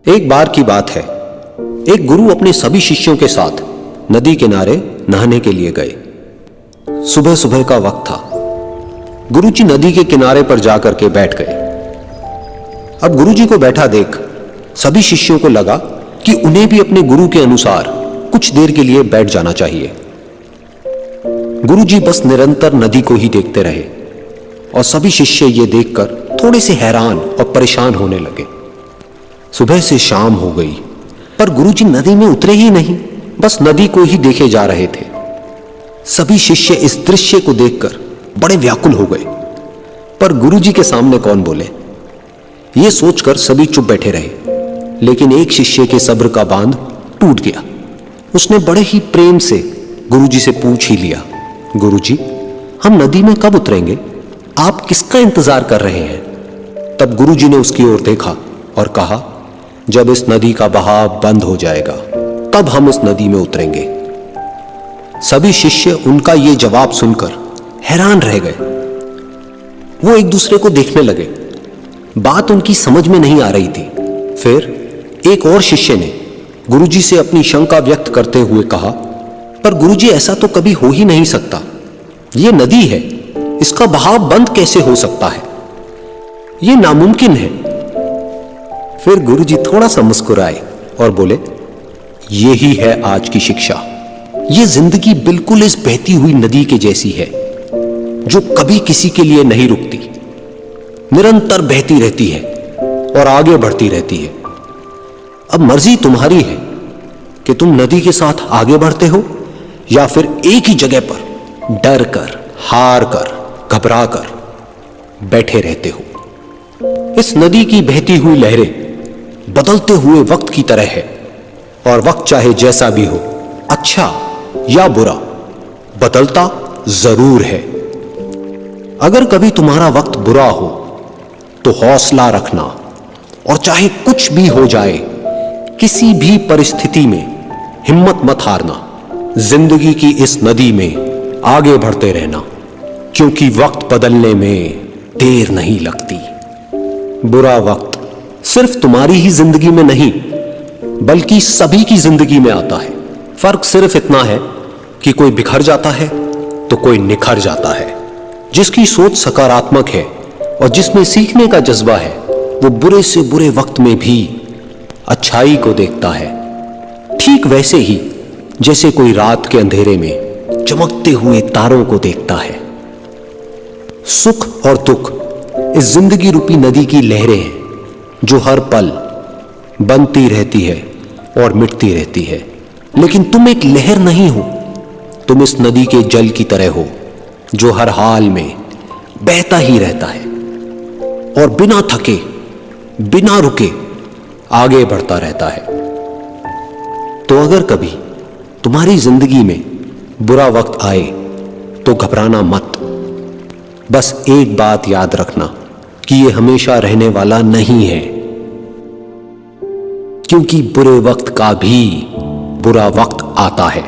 एक बार की बात है, एक गुरु अपने सभी शिष्यों के साथ नदी किनारे नहाने के लिए गए। सुबह सुबह का वक्त था। गुरुजी नदी के किनारे पर जाकर के बैठ गए। अब गुरुजी को बैठा देख सभी शिष्यों को लगा कि उन्हें भी अपने गुरु के अनुसार कुछ देर के लिए बैठ जाना चाहिए। गुरुजी बस निरंतर नदी को ही देखते रहे और सभी शिष्य ये देखकर थोड़े से हैरान और परेशान होने लगे। सुबह से शाम हो गई पर गुरुजी नदी में उतरे ही नहीं, बस नदी को ही देखे जा रहे थे। सभी शिष्य इस दृश्य को देखकर बड़े व्याकुल हो गए, पर गुरुजी के सामने कौन बोले, ये सोचकर सभी चुप बैठे रहे। लेकिन एक शिष्य के सब्र का बांध टूट गया। उसने बड़े ही प्रेम से गुरुजी से पूछ ही लिया, गुरुजी, हम नदी में कब उतरेंगे? आप किसका इंतजार कर रहे हैं? तब गुरुजी ने उसकी ओर देखा और कहा, जब इस नदी का बहाव बंद हो जाएगा तब हम इस नदी में उतरेंगे। सभी शिष्य उनका ये जवाब सुनकर हैरान रह गए। वो एक दूसरे को देखने लगे। बात उनकी समझ में नहीं आ रही थी। फिर एक और शिष्य ने गुरुजी से अपनी शंका व्यक्त करते हुए कहा, पर गुरुजी, ऐसा तो कभी हो ही नहीं सकता। ये नदी है, इसका बहाव बंद कैसे हो सकता है? ये नामुमकिन है। फिर गुरुजी थोड़ा सा मुस्कुराए और बोले, यही है आज की शिक्षा। ये जिंदगी बिल्कुल इस बहती हुई नदी के जैसी है, जो कभी किसी के लिए नहीं रुकती, निरंतर बहती रहती है और आगे बढ़ती रहती है। अब मर्जी तुम्हारी है कि तुम नदी के साथ आगे बढ़ते हो या फिर एक ही जगह पर डर कर, हार कर, घबरा कर बैठे रहते हो। इस नदी की बहती हुई लहरें बदलते हुए वक्त की तरह है, और वक्त चाहे जैसा भी हो, अच्छा या बुरा, बदलता जरूर है। अगर कभी तुम्हारा वक्त बुरा हो तो हौसला रखना, और चाहे कुछ भी हो जाए, किसी भी परिस्थिति में हिम्मत मत हारना। जिंदगी की इस नदी में आगे बढ़ते रहना, क्योंकि वक्त बदलने में देर नहीं लगती। बुरा वक्त सिर्फ तुम्हारी ही जिंदगी में नहीं, बल्कि सभी की जिंदगी में आता है। फर्क सिर्फ इतना है कि कोई बिखर जाता है तो कोई निखर जाता है। जिसकी सोच सकारात्मक है और जिसमें सीखने का जज्बा है, वो बुरे से बुरे वक्त में भी अच्छाई को देखता है। ठीक वैसे ही जैसे कोई रात के अंधेरे में चमकते हुए तारों को देखता है। सुख और दुख इस जिंदगी रूपी नदी की लहरें हैं, जो हर पल बनती रहती है और मिटती रहती है। लेकिन तुम एक लहर नहीं हो, तुम इस नदी के जल की तरह हो, जो हर हाल में बहता ही रहता है और बिना थके, बिना रुके आगे बढ़ता रहता है। तो अगर कभी तुम्हारी जिंदगी में बुरा वक्त आए तो घबराना मत। बस एक बात याद रखना कि ये हमेशा रहने वाला नहीं है, क्योंकि बुरे वक्त का भी बुरा वक्त आता है।